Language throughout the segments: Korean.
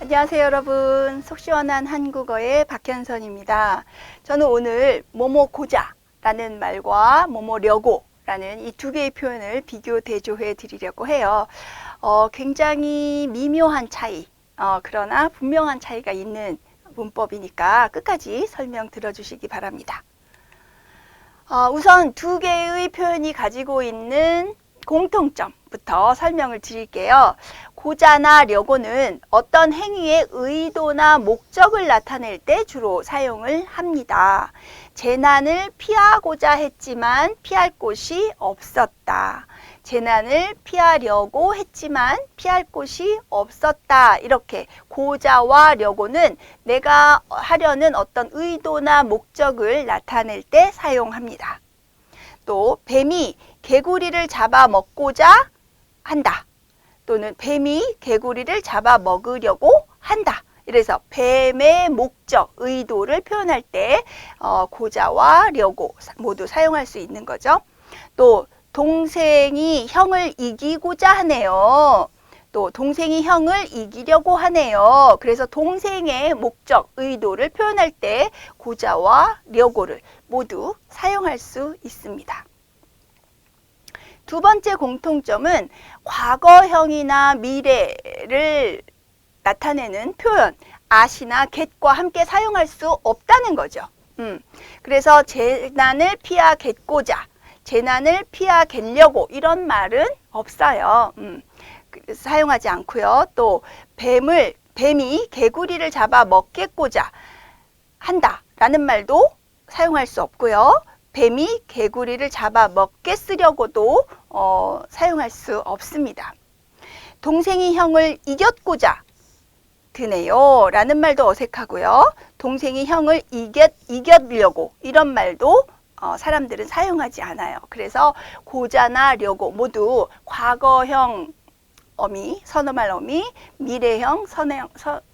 안녕하세요 여러분. 속 시원한 한국어의 박현선입니다. 저는 오늘 뭐뭐고자라는 말과 뭐뭐려고라는 이 두 개의 표현을 비교 대조해 드리려고 해요. 굉장히 미묘한 차이, 그러나 분명한 차이가 있는 문법이니까 끝까지 설명 들어주시기 바랍니다. 우선 두 개의 표현이 가지고 있는 공통점부터 설명을 드릴게요. 고자나 려고는 어떤 행위의 의도나 목적을 나타낼 때 주로 사용을 합니다. 재난을 피하고자 했지만 피할 곳이 없었다. 재난을 피하려고 했지만 피할 곳이 없었다. 이렇게 고자와 려고는 내가 하려는 어떤 의도나 목적을 나타낼 때 사용합니다. 또 뱀이 개구리를 잡아먹고자 한다. 또는 뱀이 개구리를 잡아먹으려고 한다. 이래서 뱀의 목적, 의도를 표현할 때 고자와 려고 모두 사용할 수 있는 거죠. 또 동생이 형을 이기고자 하네요. 또 동생이 형을 이기려고 하네요. 그래서 동생의 목적, 의도를 표현할 때 고자와 려고를 모두 사용할 수 있습니다. 두 번째 공통점은 과거형이나 미래를 나타내는 표현, at이나 get과 함께 사용할 수 없다는 거죠. 그래서 재난을 피하겠고자, 재난을 피하겠려고 이런 말은 없어요. 사용하지 않고요. 또 뱀이 개구리를 잡아 먹겠고자 한다라는 말도 사용할 수 없고요. 뱀이 개구리를 잡아 먹겠으려고도 사용할 수 없습니다. 동생이 형을 이겼고자 드네요 라는 말도 어색하고요. 동생이 형을 이겼려고 이런 말도 사람들은 사용하지 않아요. 그래서 고자나 려고 모두 과거형 어미, 선어말 어미, 미래형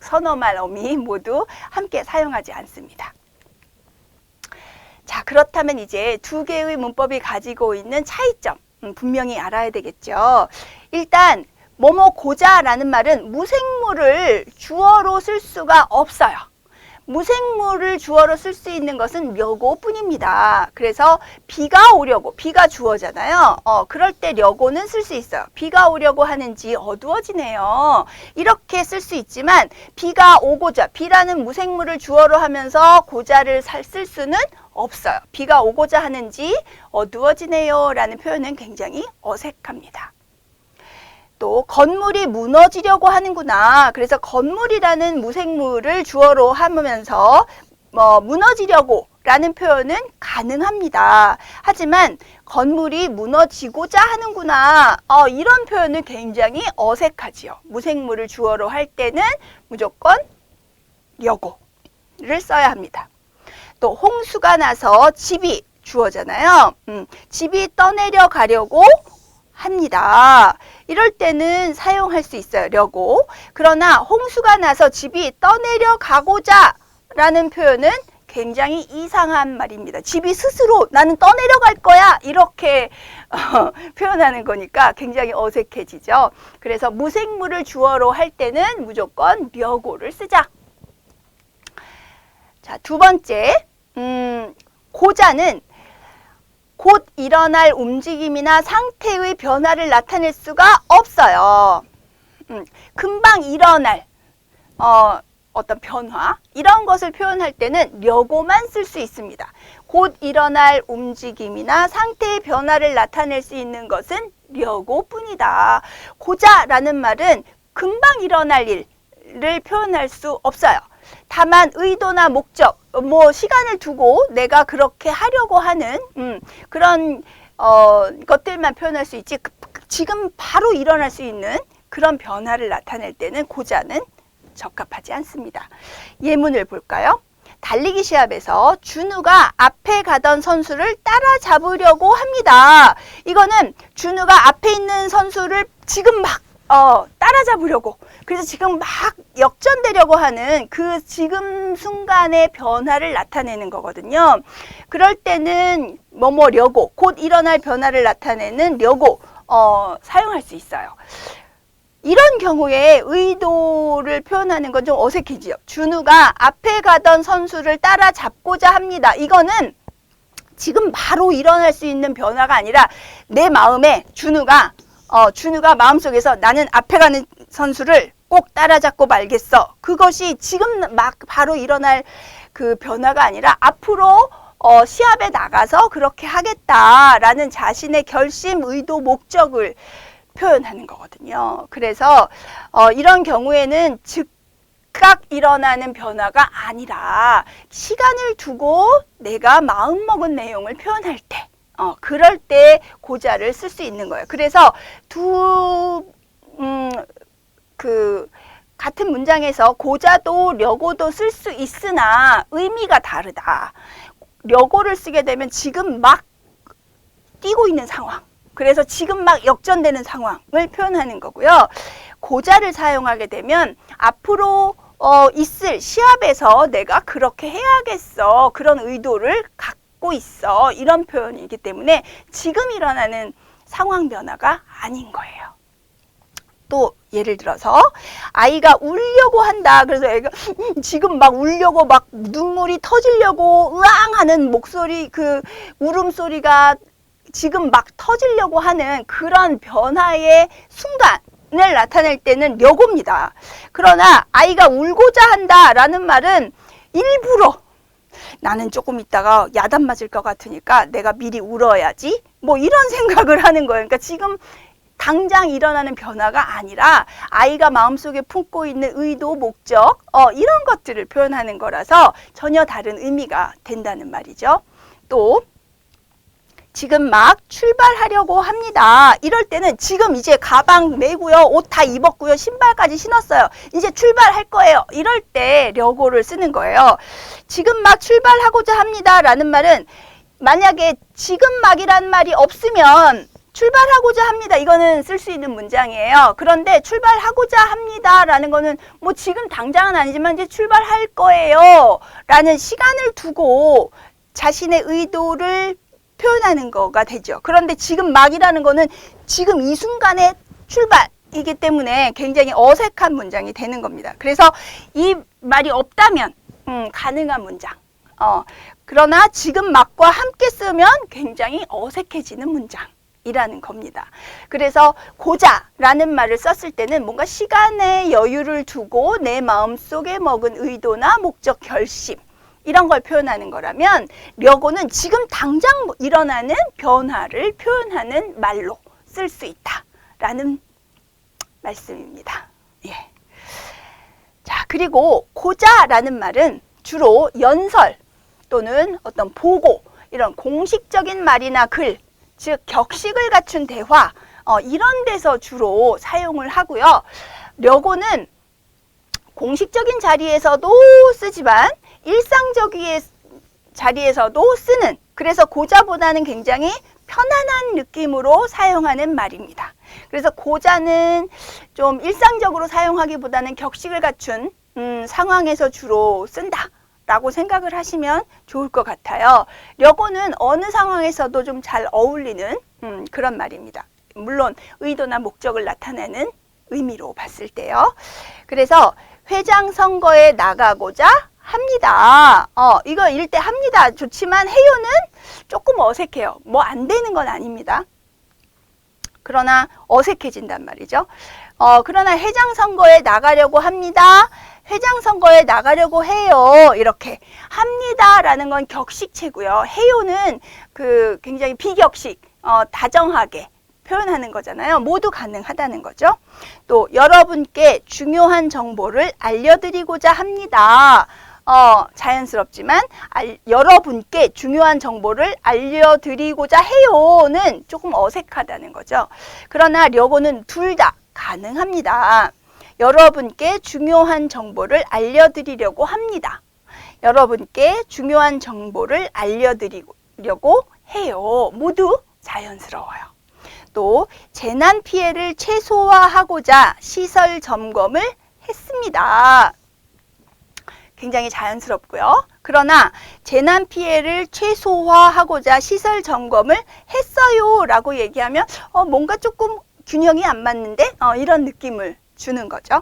선어말 어미 모두 함께 사용하지 않습니다. 자, 그렇다면 이제 두 개의 문법이 가지고 있는 차이점 분명히 알아야 되겠죠. 일단 뭐뭐고자라는 말은 무생물을 주어로 쓸 수가 없어요. 무생물을 주어로 쓸 수 있는 것은 려고뿐입니다. 그래서 비가 오려고, 비가 주어잖아요. 그럴 때 려고는 쓸 수 있어요. 비가 오려고 하는지 어두워지네요. 이렇게 쓸 수 있지만 비가 오고자, 비라는 무생물을 주어로 하면서 고자를 쓸 수는 없어요. 비가 오고자 하는지 어두워지네요 라는 표현은 굉장히 어색합니다. 또 건물이 무너지려고 하는구나. 그래서 건물이라는 무생물을 주어로 하면서 무너지려고 라는 표현은 가능합니다. 하지만 건물이 무너지고자 하는구나. 이런 표현은 굉장히 어색하지요. 무생물을 주어로 할 때는 무조건 려고를 써야 합니다. 또 홍수가 나서 집이 주어잖아요. 집이 떠내려 가려고 합니다. 이럴 때는 사용할 수 있어요. 려고. 그러나 홍수가 나서 집이 떠내려 가고자 라는 표현은 굉장히 이상한 말입니다. 집이 스스로 나는 떠내려 갈 거야 이렇게 표현하는 거니까 굉장히 어색해지죠. 그래서 무생물을 주어로 할 때는 무조건 려고를 쓰자. 자, 두 번째, 고자는 곧 일어날 움직임이나 상태의 변화를 나타낼 수가 없어요. 금방 일어날 어떤 변화 이런 것을 표현할 때는 려고만 쓸 수 있습니다. 곧 일어날 움직임이나 상태의 변화를 나타낼 수 있는 것은 려고뿐이다. 고자라는 말은 금방 일어날 일을 표현할 수 없어요. 다만 의도나 목적, 시간을 두고 내가 그렇게 하려고 하는 그런 것들만 표현할 수 있지 지금 바로 일어날 수 있는 그런 변화를 나타낼 때는 고자는 적합하지 않습니다. 예문을 볼까요? 달리기 시합에서 준우가 앞에 가던 선수를 따라잡으려고 합니다. 이거는 준우가 앞에 있는 선수를 지금 막 따라잡으려고 그래서 지금 막 역전되려고 하는 그 지금 순간의 변화를 나타내는 거거든요. 그럴 때는 뭐뭐려고 곧 일어날 변화를 나타내는 려고 사용할 수 있어요. 이런 경우에 의도를 표현하는 건 좀 어색해지죠. 준우가 앞에 가던 선수를 따라잡고자 합니다. 이거는 지금 바로 일어날 수 있는 변화가 아니라 내 마음에 준우가 마음속에서 나는 앞에 가는 선수를 꼭 따라잡고 말겠어. 그것이 지금 막 바로 일어날 그 변화가 아니라 앞으로 시합에 나가서 그렇게 하겠다라는 자신의 결심, 의도, 목적을 표현하는 거거든요. 그래서 이런 경우에는 즉각 일어나는 변화가 아니라 시간을 두고 내가 마음먹은 내용을 표현할 때 그럴 때 고자를 쓸 수 있는 거예요. 그래서 같은 문장에서 고자도 려고도 쓸 수 있으나 의미가 다르다. 려고를 쓰게 되면 지금 막 뛰고 있는 상황. 그래서 지금 막 역전되는 상황을 표현하는 거고요. 고자를 사용하게 되면 앞으로 있을 시합에서 내가 그렇게 해야겠어. 그런 의도를 갖고 있어. 이런 표현이기 때문에 지금 일어나는 상황 변화가 아닌 거예요. 또 예를 들어서 아이가 울려고 한다. 그래서 애가 지금 막 울려고 막 눈물이 터지려고 으앙 하는 목소리, 그 울음소리가 지금 막 터지려고 하는 그런 변화의 순간을 나타낼 때는 려고입니다. 그러나 아이가 울고자 한다라는 말은 일부러 나는 조금 있다가 야단 맞을 것 같으니까 내가 미리 울어야지 뭐 이런 생각을 하는 거예요. 그러니까 지금 당장 일어나는 변화가 아니라 아이가 마음속에 품고 있는 의도, 목적 이런 것들을 표현하는 거라서 전혀 다른 의미가 된다는 말이죠. 또 지금 막 출발하려고 합니다. 이럴 때는 지금 이제 가방 메고요. 옷 다 입었고요. 신발까지 신었어요. 이제 출발할 거예요. 이럴 때 려고를 쓰는 거예요. 지금 막 출발하고자 합니다. 라는 말은 만약에 지금 막이라는 말이 없으면 출발하고자 합니다. 이거는 쓸 수 있는 문장이에요. 그런데 출발하고자 합니다. 라는 거는 뭐 지금 당장은 아니지만 이제 출발할 거예요. 라는 시간을 두고 자신의 의도를 표현하는 거가 되죠. 그런데 지금 막이라는 거는 지금 이 순간의 출발이기 때문에 굉장히 어색한 문장이 되는 겁니다. 그래서 이 말이 없다면 가능한 문장. 그러나 지금 막과 함께 쓰면 굉장히 어색해지는 문장이라는 겁니다. 그래서 고자라는 말을 썼을 때는 뭔가 시간의 여유를 두고 내 마음속에 먹은 의도나 목적, 결심 이런 걸 표현하는 거라면 려고는 지금 당장 일어나는 변화를 표현하는 말로 쓸 수 있다라는 말씀입니다. 예. 자, 그리고 고자라는 말은 주로 연설 또는 어떤 보고 이런 공식적인 말이나 글, 즉 격식을 갖춘 대화 이런 데서 주로 사용을 하고요. 려고는 공식적인 자리에서도 쓰지만 일상적인 자리에서도 쓰는, 그래서 고자보다는 굉장히 편안한 느낌으로 사용하는 말입니다. 그래서 고자는 좀 일상적으로 사용하기보다는 격식을 갖춘 상황에서 주로 쓴다 라고 생각을 하시면 좋을 것 같아요. 려고는 어느 상황에서도 좀 잘 어울리는 그런 말입니다. 물론 의도나 목적을 나타내는 의미로 봤을 때요. 그래서 회장 선거에 나가고자 합니다. 이거 읽을 때 합니다. 좋지만 해요는 조금 어색해요. 뭐 안 되는 건 아닙니다. 그러나 어색해진단 말이죠. 그러나 회장 선거에 나가려고 합니다. 회장 선거에 나가려고 해요. 이렇게 합니다라는 건 격식체고요. 해요는 그 굉장히 비격식, 다정하게 표현하는 거잖아요. 모두 가능하다는 거죠. 또 여러분께 중요한 정보를 알려드리고자 합니다. 자연스럽지만 여러분께 중요한 정보를 알려드리고자 해요는 조금 어색하다는 거죠. 그러나 려고는 둘 다 가능합니다. 여러분께 중요한 정보를 알려드리려고 합니다. 여러분께 중요한 정보를 알려드리려고 해요. 모두 자연스러워요. 또 재난 피해를 최소화하고자 시설 점검을 했습니다. 굉장히 자연스럽고요. 그러나 재난 피해를 최소화하고자 시설 점검을 했어요 라고 얘기하면 뭔가 조금 균형이 안 맞는데 이런 느낌을 주는 거죠.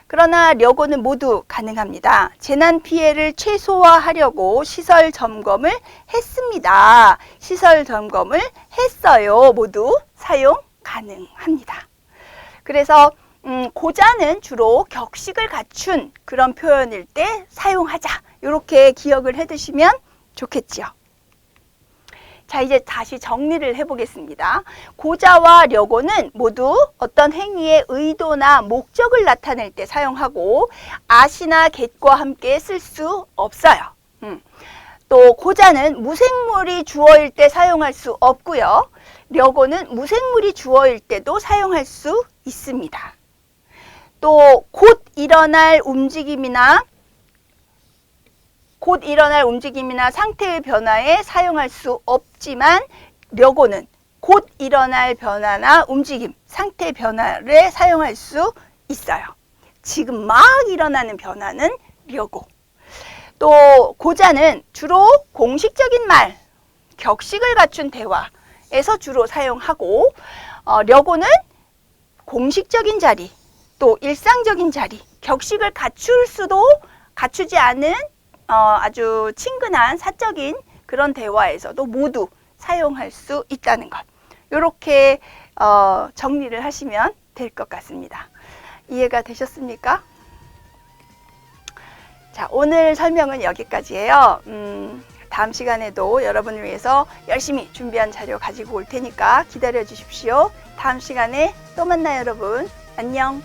그러나 려고는 모두 가능합니다. 재난 피해를 최소화하려고 시설 점검을 했습니다. 시설 점검을 했어요. 모두 사용 가능합니다. 그래서 고자는 주로 격식을 갖춘 그런 표현일 때 사용하자. 이렇게 기억을 해두시면 좋겠지요. 자, 이제 다시 정리를 해보겠습니다. 고자와 려고는 모두 어떤 행위의 의도나 목적을 나타낼 때 사용하고 at이나 get과 함께 쓸 수 없어요. 또 고자는 무생물이 주어일 때 사용할 수 없고요. 려고는 무생물이 주어일 때도 사용할 수 있습니다. 또 곧 일어날 움직임이나 상태의 변화에 사용할 수 없지만 려고는 곧 일어날 변화나 움직임, 상태 변화를 사용할 수 있어요. 지금 막 일어나는 변화는 려고. 또 고자는 주로 공식적인 말, 격식을 갖춘 대화에서 주로 사용하고 려고는 공식적인 자리, 또 일상적인 자리, 격식을 갖추지 않은 아주 친근한 사적인 그런 대화에서도 모두 사용할 수 있다는 것. 이렇게 정리를 하시면 될 것 같습니다. 이해가 되셨습니까? 자, 오늘 설명은 여기까지예요. 다음 시간에도 여러분을 위해서 열심히 준비한 자료 가지고 올 테니까 기다려 주십시오. 다음 시간에 또 만나요, 여러분. 안녕.